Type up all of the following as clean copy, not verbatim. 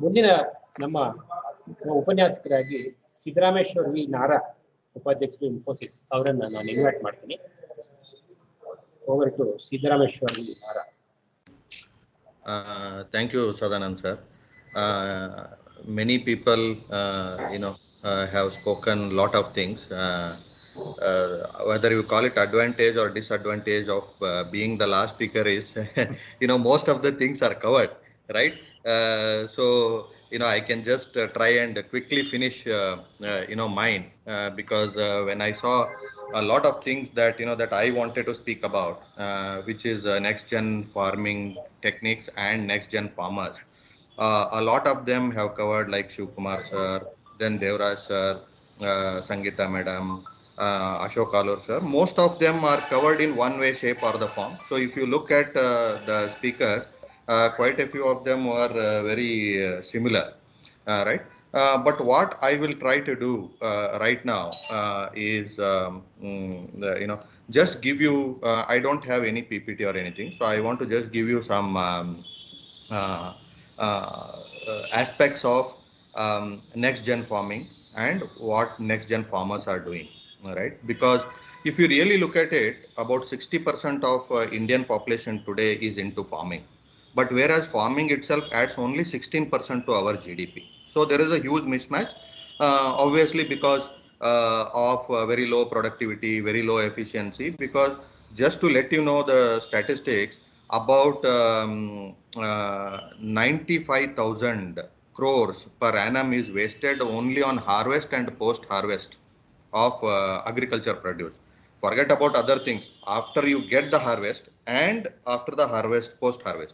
ಮುಂದಿನ ನಮ್ಮ ಉಪನ್ಯಾಸಕರಾಗಿ ಸಿದ್ದರಾಮೇಶ್ವರ್ ವಿ ನಾರಾ, ಉಪಾಧ್ಯಕ್ಷರು ಇನ್ಫೋಸಿಸ್, ಅವರನ್ನ ನಾನು ಇನ್ವೈಟ್ ಮಾಡ್ತೀನಿ. ಓವರ್ ಟು ಸಿದ್ದರಾಮೇಶ್ವರ್ ವಿ ನಾರಾ. Thank you, Sadanand sir. Many people, have spoken lot of things. Whether you call it advantage or disadvantage of being the last speaker is, most of the things are covered, right? So, I can just try and quickly finish, mine, because when I saw a lot of things that, that I wanted to speak about, which is next gen farming techniques and next gen farmers. A lot of them have covered, like Shiv Kumar sir, then Devraj sir, Sangeeta madam, Ashok Alur sir. Most of them are covered in one way, shape or the form. So if you look at the speakers, quite a few of them were very similar, right? But what I will try to do right now is, just give you, I don't have any PPT or anything. So I want to just give you some uh, aspects of next gen farming and what next gen farmers are doing. All right, because if you really look at it, about 60% of Indian population today is into farming, but whereas farming itself adds only 16% to our GDP. So there is a huge mismatch, obviously, because of very low productivity, very low efficiency. Because just to let you know the statistics, about 95,000 crores per annum is wasted only on harvest and post harvest of agriculture produce. Forget about other things after you get the harvest and after the harvest, post harvest.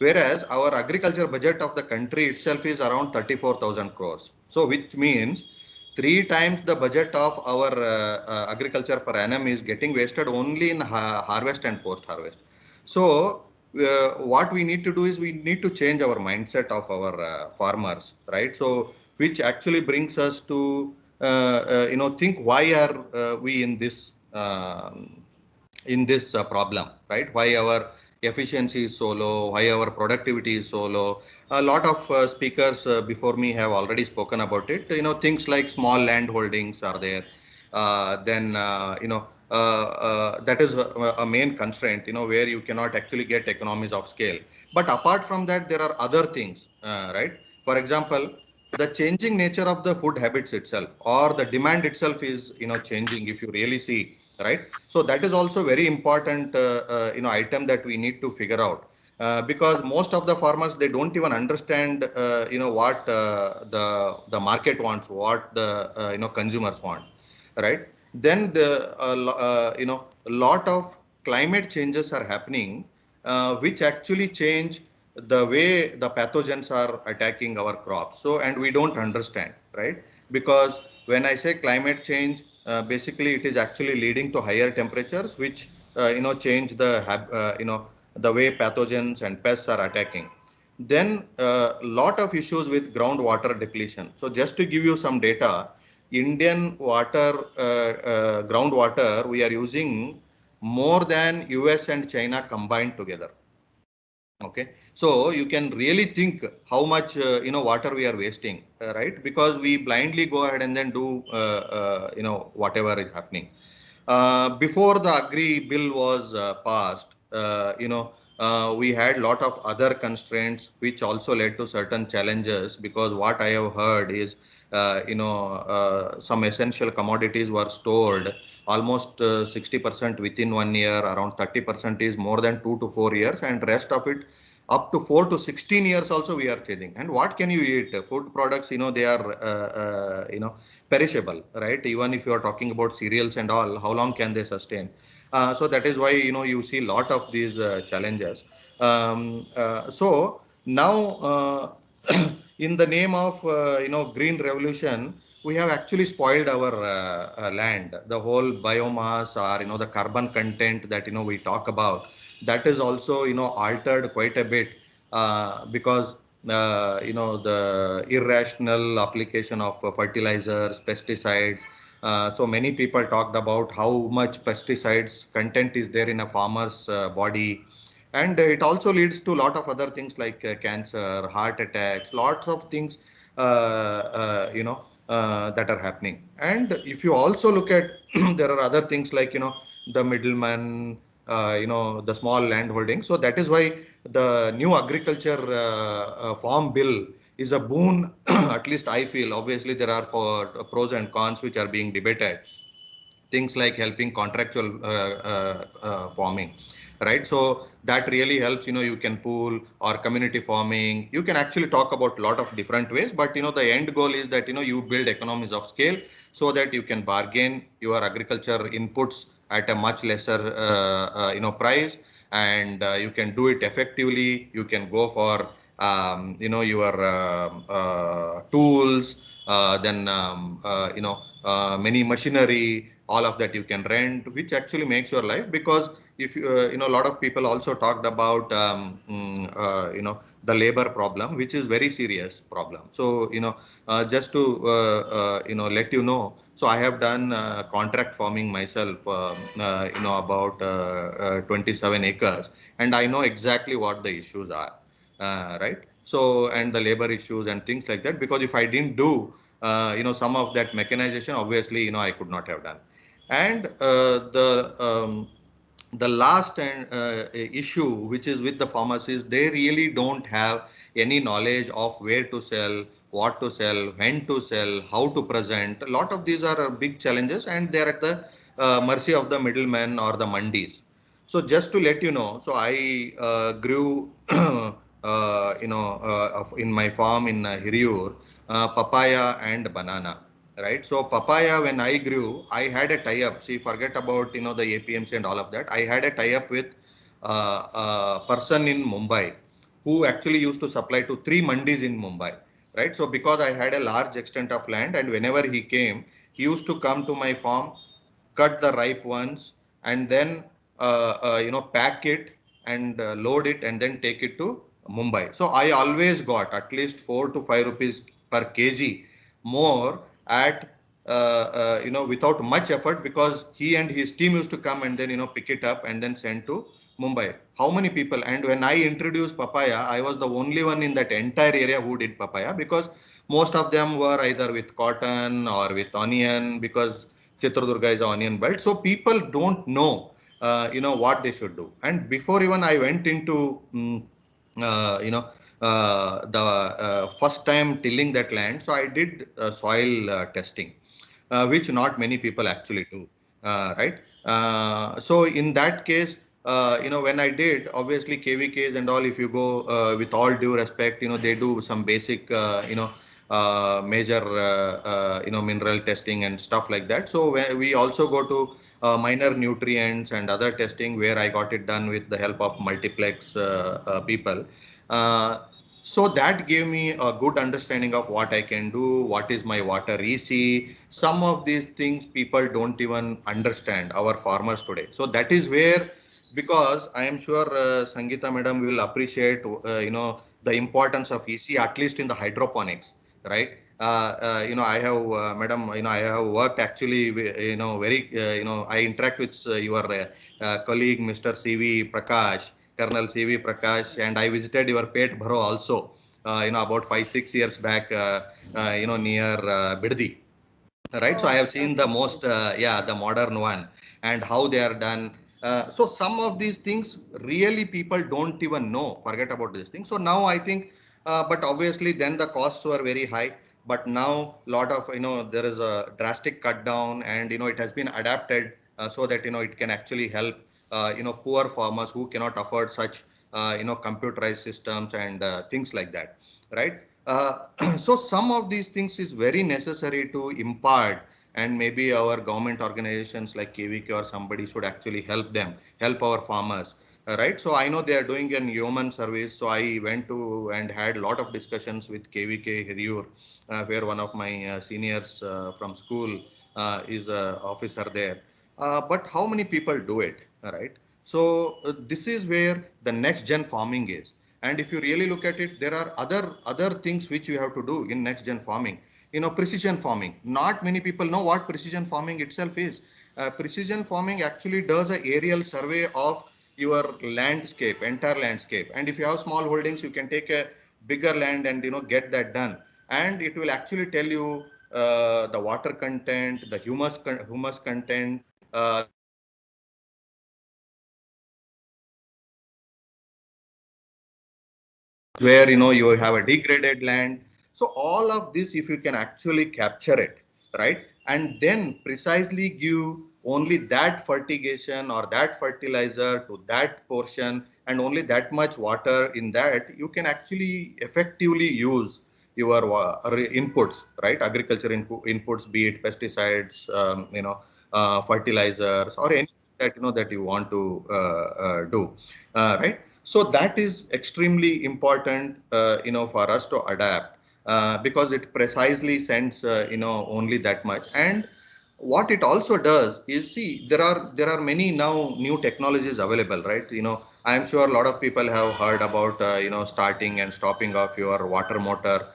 Whereas our agriculture budget of the country itself is around 34,000 crores. So which means three times the budget of our agriculture per annum is getting wasted only in harvest and post harvest. So what we need to do is we need to change our mindset of our farmers, right? So which actually brings us to think why are we in this problem, right? Why our efficiency is so low, why our productivity is so low. A lot of speakers before me have already spoken about it. Things like small land holdings are there. Then that is a main constraint, where you cannot actually get economies of scale. But apart from that, there are other things, right? For example, the changing nature of the food habits itself, or the demand itself is changing, if you really see, right? So that is also very important item that we need to figure out, because most of the farmers, they don't even understand what the market wants, what the consumers want, right? Then the a lot of climate changes are happening, which actually change the way the pathogens are attacking our crops. So, and we don't understand, right? Because when I say climate change, basically it is actually leading to higher temperatures, which change the way pathogens and pests are attacking. Then a lot of issues with groundwater depletion. So just to give you some data, Indian water, groundwater, we are using more than US and China combined together. Okay, so you can really think how much water we are wasting, right? Because we blindly go ahead and then do whatever is happening. Before the agri bill was passed, we had a lot of other constraints which also led to certain challenges. Because what I have heard is, some essential commodities were stored almost 60% within 1 year, around 30% is more than 2 to 4 years, and rest of it up to 4 to 16 years also we are changing. And what can you eat? Food products, they are, perishable, right? Even if you are talking about cereals and all, how long can they sustain? So that is why, you see a lot of these challenges. So now, in the name of, green revolution, we have actually spoiled our land. The whole biomass, or, the carbon content that, we talk about, that is also, altered quite a bit, because the irrational application of fertilizers, pesticides. So many people talked about how much pesticides content is there in a farmer's body. And it also leads to a lot of other things like cancer, heart attacks, lots of things, that are happening. And if you also look at, there are other things like, the middleman, the small land holding. So that is why the new agriculture farm bill is a boon, at least I feel. Obviously, there are pros and cons which are being debated. Things like helping contractual farming, right? So that really helps. You can pool or community farming. You can actually talk about a lot of different ways, but the end goal is that you build economies of scale so that you can bargain your agriculture inputs at a much lesser price, and you can do it effectively. You can go for your tools, then many machinery, all of that you can rent, which actually makes your life. Because if you a lot of people also talked about the labor problem, which is very serious problem. So just to let you know, so I have done contract farming myself, about 27 acres, and I know exactly what the issues are, right? So, and the labor issues and things like that, because if I didn't do some of that mechanization, obviously I could not have done. And the last issue which is with the farmers is they really don't have any knowledge of where to sell, what to sell, when to sell, how to present. A lot of these are big challenges, and they're at the mercy of the middlemen or the mandis. So just to let you know, so I grew in my farm in Hiriyur, papaya and banana, right? So papaya, when I grew, I had a tie-up. See, forget about the APMC and all of that. I had a tie-up with a person in Mumbai who actually used to supply to 3 mandis in Mumbai, right? So because I had a large extent of land, and whenever he came, he used to come to my farm, cut the ripe ones, and then pack it and load it, and then take it to Mumbai. So I always got at least 4 to 5 rupees per kg more at without much effort, because he and his team used to come and then pick it up and then send to Mumbai. How many people? And when I introduced papaya, I was the only one in that entire area who did papaya, because most of them were either with cotton or with onion, because Chitradurga is an onion belt. So people don't know, what they should do. And before even I went into, the first time tilling that land, so I did soil testing, which not many people actually do, right? So in that case, when I did, obviously KVKs and all, if you go with all due respect, they do some basic, major, mineral testing and stuff like that. So we also go to minor nutrients and other testing, where I got it done with the help of multiplex people. Uh, so that gave me a good understanding of what I can do, what is my water EC. Some of these things people don't even understand, our farmers today. So that is where, because I am sure Sangeeta madam will appreciate, the importance of EC, at least in the hydroponics, right? I have, madam, I have worked actually, very, I interact with your colleague, Mr. CV Prakash, Colonel CV Prakash, and I visited your Pet Bharo also, about 5, 6 years back, near Biddi, right? So I Oh, have seen the okay. most, the modern one, and how they are done. So some of these things really people don't even know, forget about this thing. So now I think, but obviously then the costs were very high, but now lot of, there is a drastic cut down, and it has been adapted, so that it can actually help poor farmers who cannot afford such computerized systems and things like that, right? So some of these things is very necessary to impart, and maybe our government organizations like KVK or somebody should actually help them, help our farmers, right? So I know they are doing an human service. So I went to and had a lot of discussions with KVK Hiriyur, where one of my seniors from school is a officer there. But how many people do it, right? So this is where the next gen farming is. And if you really look at it, there are other things which you have to do in next gen farming. Precision farming. Not many people know what precision farming itself is. Precision farming actually does a aerial survey of your landscape, entire landscape. And if you have small holdings, you can take a bigger land and get that done. And it will actually tell you the water content, the humus content, where you have a degraded land. So all of this, if you can actually capture it, right, and then precisely give only that fertigation or that fertilizer to that portion and only that much water in that, you can actually effectively use your inputs, right, agriculture inputs, be it pesticides, fertilizers, or anything that that you want to do, right. So that is extremely important, for us to adapt, because it precisely sends, only that much. And what it also does is, see, there are many now new technologies available, right? I am sure a lot of people have heard about, starting and stopping of your water motor,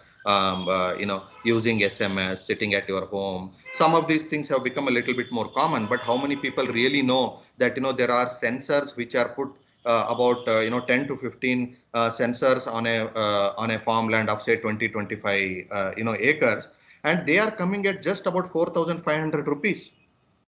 using SMS, sitting at your home. Some of these things have become a little bit more common, but how many people really know that, there are sensors which are put about 10 to 15 sensors on a farmland of say 20-25 acres, and they are coming at just about 4,500 rupees.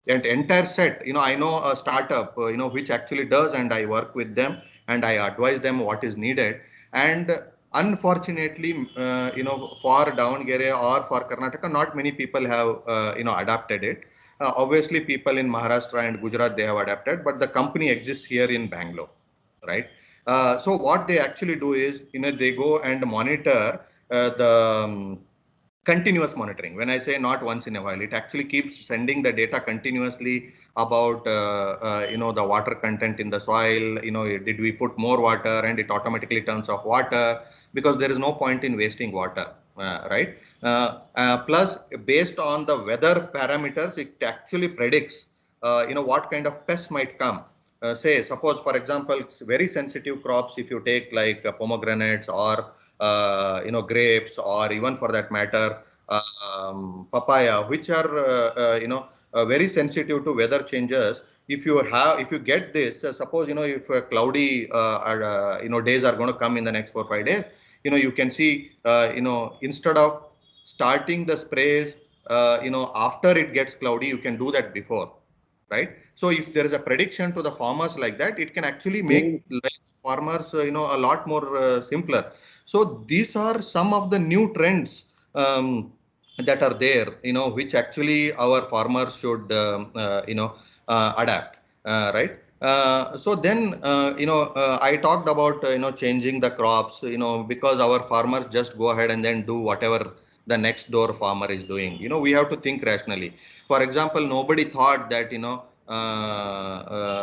And entire set, I know a startup, which actually does, and I work with them and I advise them what is needed. And unfortunately, for Davangere or for Karnataka, not many people have, adapted it. Obviously, people in Maharashtra and Gujarat, they have adapted, but the company exists here in Bangalore, right? So what they actually do is, they go and monitor the continuous monitoring. When I say not once in a while, it actually keeps sending the data continuously about, the water content in the soil. Did we put more water, and it automatically turns off water, because there is no point in wasting water, right? Plus, based on the weather parameters, it actually predicts, what kind of pests might come. Say, suppose, for example, it's very sensitive crops, if you take like pomegranates or grapes, or even for that matter, papaya, which are, very sensitive to weather changes. If you get this, suppose, if cloudy, days are going to come in the next 4 or 5 days, you can see, instead of starting the sprays, after it gets cloudy, you can do that before, right? So if there is a prediction to the farmers like that, it can actually make life farmers, a lot more simpler. So these are some of the new trends, that are there, which actually our farmers should, adapt, right? So then, I talked about, changing the crops, because our farmers just go ahead and then do whatever the next door farmer is doing. We have to think rationally. For example, nobody thought that,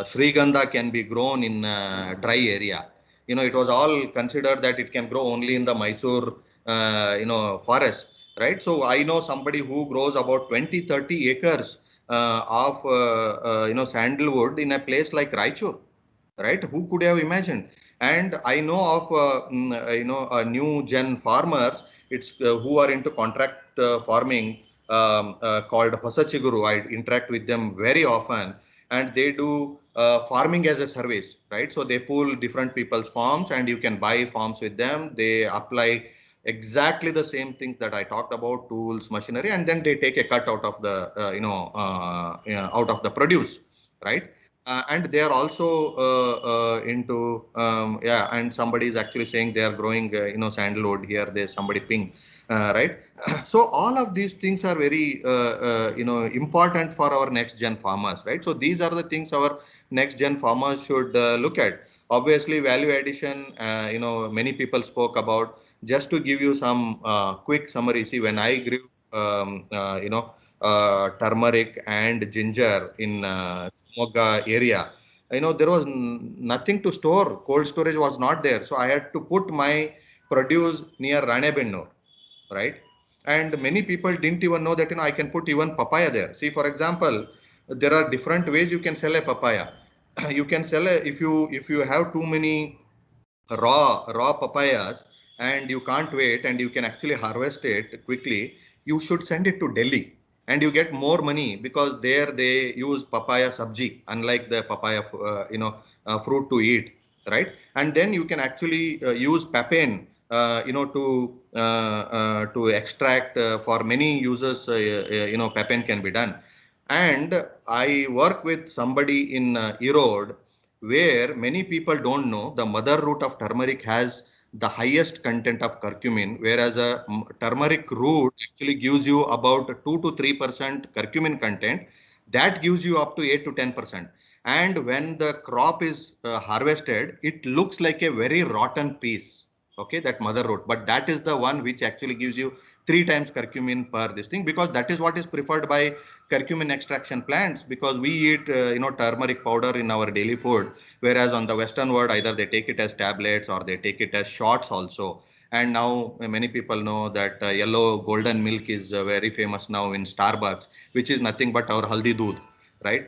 Srigandha can be grown in a dry area. It was all considered that it can grow only in the Mysore, forest, right? So I know somebody who grows about 20-30 acres of, sandalwood in a place like Raichur, right? Who could have imagined? And I know of, new gen farmers, it's who are into contract farming, called Hosachiguru. I interact with them very often, and they do farming as a service, right? So they pull different people's farms, and you can buy farms with them. They apply exactly the same things that I talked about, tools, machinery, and then they take a cut out of the, out of the produce, right? And they are also into, yeah, and somebody is actually saying they are growing, sandalwood here. There's somebody ping, right? So all of these things are very, important for our next gen farmers, right? So these are the things our next gen farmers should look at. Obviously, value addition, many people spoke about. Just to give you some quick summary, see, when I grew, turmeric and ginger in Shimoga area, there was nothing to store. Cold storage was not there. So I had to put my produce near Ranebennur, right? And many people didn't even know that, I can put even papaya there. See, for example, there are different ways you can sell a papaya. You can sell if you have too many raw papayas and you can't wait and you can actually harvest it quickly, you should send it to Delhi, and you get more money, because there they use papaya sabji, unlike the papaya, fruit to eat, right? And then you can actually use papain, to extract for many users. Papain can be done. And I work with somebody in Erode, where many people don't know the mother root of turmeric has the highest content of curcumin, whereas a turmeric root actually gives you about 2 to 3% curcumin content. That gives you up to 8 to 10%. And when the crop is harvested, it looks like a very rotten piece. Okay, that mother root, but that is the one which actually gives you 3 times curcumin per this thing, because that is what is preferred by curcumin extraction plants, because we eat turmeric powder in our daily food, whereas on the western world either they take it as tablets or they take it as shots also. And now many people know that yellow golden milk is very famous now in Starbucks, which is nothing but our haldi doodh, right?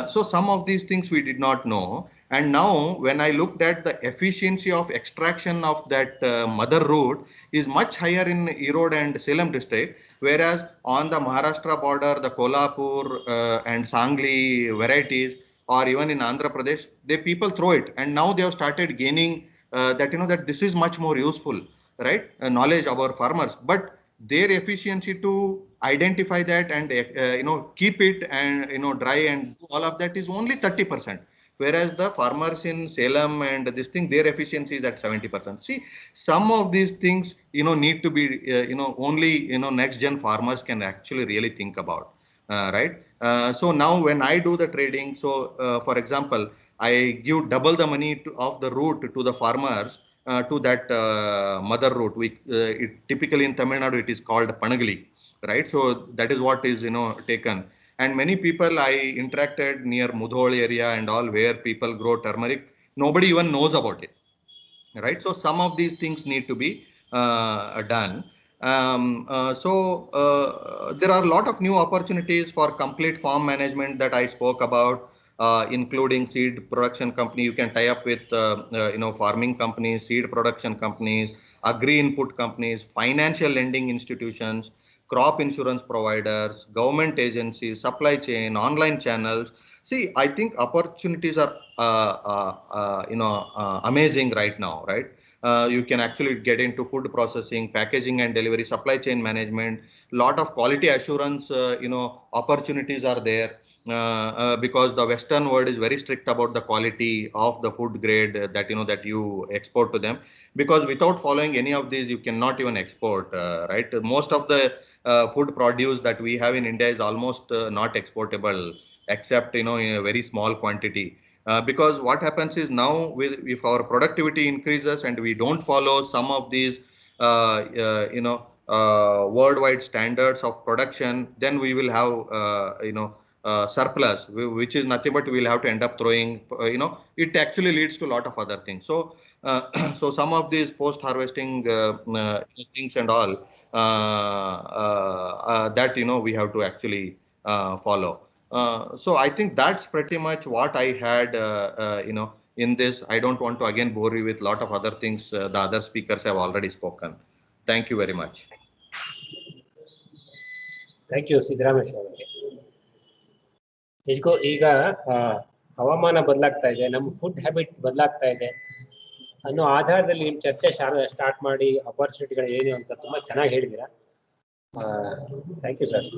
So some of these things we did not know. And now when I looked at the efficiency of extraction of that mother root is much higher in Erode and Salem district, whereas on the Maharashtra border, the Kolhapur and Sangli varieties, or even in Andhra Pradesh, the people throw it. And now they have started gaining that this is much more useful, right? Knowledge of our farmers, but their efficiency to identify that and keep it and dry and do all of that is only 30%, whereas the farmers in Salem and this thing, their efficiency is at 70%. See, some of these things need to be only next gen farmers can actually really think about, right? So now when I do the trading, so for example, I give double the money of the root to the farmers, to that mother root. It typically in Tamil Nadu it is called panagli, right? So that is what is taken. And many people I interacted near Mudhol area and all, where people grow turmeric, nobody even knows about it, right? So some of these things need to be done. There are a lot of new opportunities for complete farm management that I spoke about, including seed production company. You can tie up with farming companies, seed production companies, agri input companies, financial lending institutions, crop insurance providers, government agencies, supply chain, online channels. See, I think opportunities are amazing right now, right? You can actually get into food processing, packaging and delivery, supply chain management. Lot of quality assurance, opportunities are there. Because the Western world is very strict about the quality of the food grade that you export to them. Because without following any of these, you cannot even export, right? Most of the food produce that we have in India is almost not exportable, except in a very small quantity. Because what happens is now, if our productivity increases and we don't follow some of these worldwide standards of production, then we will have surplus, which is nothing but we will have to end up throwing. It actually leads to a lot of other things. So so some of these post harvesting things and all, that we have to actually follow. So I think that's pretty much what I had in this. I don't want to again bore you with a lot of other things the other speakers have already spoken. Thank you very much. Thank you Siddaramesh ಅವರಿಗೆ. ಈಗ ಹವಾಮಾನ ಬದಲಾಗ್ತಾ ಇದೆ, ನಮ್ಮ food habit ಬದಲಾಗ್ತಾ ಇದೆ ಅನ್ನೋ ಆಧಾರದಲ್ಲಿ ನಿಮ್ಮ ಚರ್ಚೆ ಸ್ಟಾರ್ಟ್ ಮಾಡಿ ಅಪರ್ಚುನಿಟಿಗಳು ಏನು ಅಂತ ತುಂಬಾ ಚೆನ್ನಾಗಿ ಹೇಳಿದ್ದೀರಾ. Thank you sir.